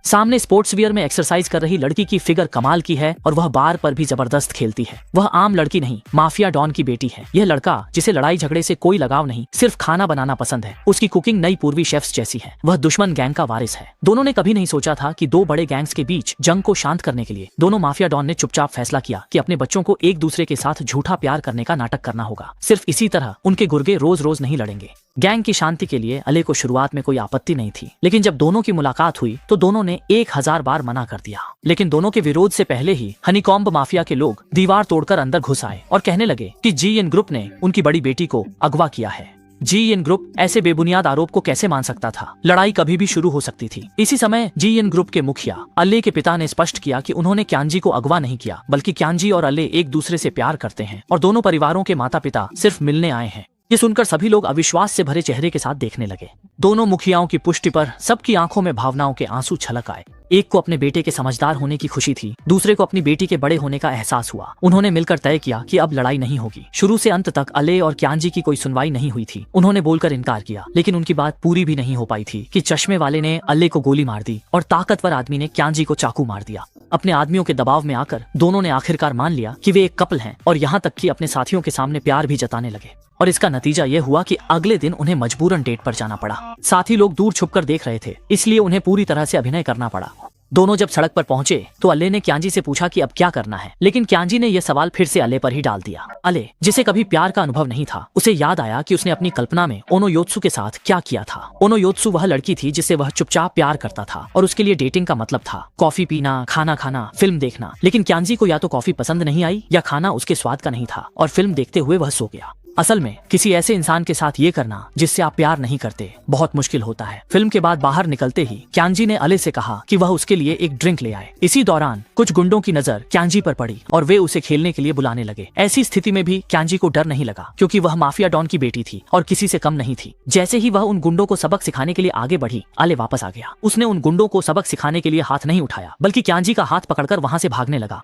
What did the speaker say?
सामने sports wear में exercise कर रही लड़की की फिगर कमाल की है और वह बार पर भी जबरदस्त खेलती है। वह आम लड़की नहीं, माफिया डॉन की बेटी है। यह लड़का जिसे लड़ाई झगड़े से कोई लगाव नहीं, सिर्फ खाना बनाना पसंद है। उसकी कुकिंग नई पूर्वी शेफ्स जैसी है। वह दुश्मन गैंग का वारिस है। दोनों ने कभी नहीं सोचा था कि दो बड़े गैंग्स के बीच जंग को शांत करने के लिए दोनों माफिया डॉन ने चुपचाप फैसला किया कि अपने बच्चों को एक दूसरे के साथ झूठा प्यार करने का नाटक करना होगा। सिर्फ इसी तरह उनके गुर्गे रोज रोज नहीं लड़ेंगे। गैंग की शांति के लिए अले को शुरुआत में कोई आपत्ति नहीं थी, लेकिन जब दोनों की मुलाकात हुई तो दोनों ने 1000 बार मना कर दिया। लेकिन दोनों के विरोध से पहले ही हनीकॉम्ब माफिया के लोग दीवार तोड़कर अंदर घुस आए और कहने लगे कि जीएन ग्रुप ने उनकी बड़ी बेटी को अगवा किया है। जीएन ग्रुप ऐसे बेबुनियाद आरोप को कैसे मान सकता था? लड़ाई कभी भी शुरू हो सकती थी। इसी समय जीएन ग्रुप के मुखिया अले के पिता ने स्पष्ट किया कि उन्होंने क्यांजी को अगवा नहीं किया, बल्कि क्यांजी और अले एक दूसरे से प्यार करते हैं और दोनों परिवारों के माता पिता सिर्फ मिलने आए हैं। ये सुनकर सभी लोग अविश्वास से भरे चेहरे के साथ देखने लगे। दोनों मुखियाओं की पुष्टि पर सबकी आंखों में भावनाओं के आंसू छलक आए। एक को अपने बेटे के समझदार होने की खुशी थी, दूसरे को अपनी बेटी के बड़े होने का एहसास हुआ। उन्होंने मिलकर तय किया कि अब लड़ाई नहीं होगी। शुरू से अंत तक अले और क्यांजी की कोई सुनवाई नहीं हुई थी। उन्होंने बोलकर इनकार किया, लेकिन उनकी बात पूरी भी नहीं हो पाई थी कि चश्मे वाले ने अले को गोली मार दी और ताकतवर आदमी ने क्यांजी को चाकू मार दिया। अपने आदमियों के दबाव में आकर दोनों ने आखिरकार मान लिया कि वे एक कपल हैं और यहाँ तक कि अपने साथियों के सामने प्यार भी जताने लगे। और इसका नतीजा यह हुआ कि अगले दिन उन्हें मजबूरन डेट पर जाना पड़ा। साथी लोग दूर छुपकर देख रहे थे, इसलिए उन्हें पूरी तरह से अभिनय करना पड़ा। दोनों जब सड़क पर पहुंचे तो अले ने क्यांजी से पूछा कि अब क्या करना है, लेकिन क्यांजी ने यह सवाल फिर से अले पर ही डाल दिया। अले, जिसे कभी प्यार का अनुभव नहीं था, उसे याद आया कि उसने अपनी कल्पना में ओनोयोत्सु के साथ क्या किया था। ओनोयोत्सु वह लड़की थी जिससे वह चुपचाप प्यार करता था और उसके लिए डेटिंग का मतलब था कॉफी पीना, खाना खाना, फिल्म देखना। लेकिन क्यांजी को या तो कॉफी पसंद नहीं आई या खाना उसके स्वाद का नहीं था और फिल्म देखते हुए वह सो गया। असल में किसी ऐसे इंसान के साथ ये करना जिससे आप प्यार नहीं करते बहुत मुश्किल होता है। फिल्म के बाद बाहर निकलते ही क्यांजी ने अले से कहा कि वह उसके लिए एक ड्रिंक ले आए। इसी दौरान कुछ गुंडों की नजर क्यांजी पर पड़ी और वे उसे खेलने के लिए बुलाने लगे। ऐसी स्थिति में भी क्यांजी को डर नहीं लगा, क्योंकि वह माफिया डॉन की बेटी थी और किसी से कम नहीं थी। जैसे ही वह उन गुंडों को सबक सिखाने के लिए आगे बढ़ी, अले वापस आ गया। उसने उन गुंडों को सबक सिखाने के लिए हाथ नहीं उठाया, बल्कि क्यांजी का हाथ पकड़कर वहां से भागने लगा।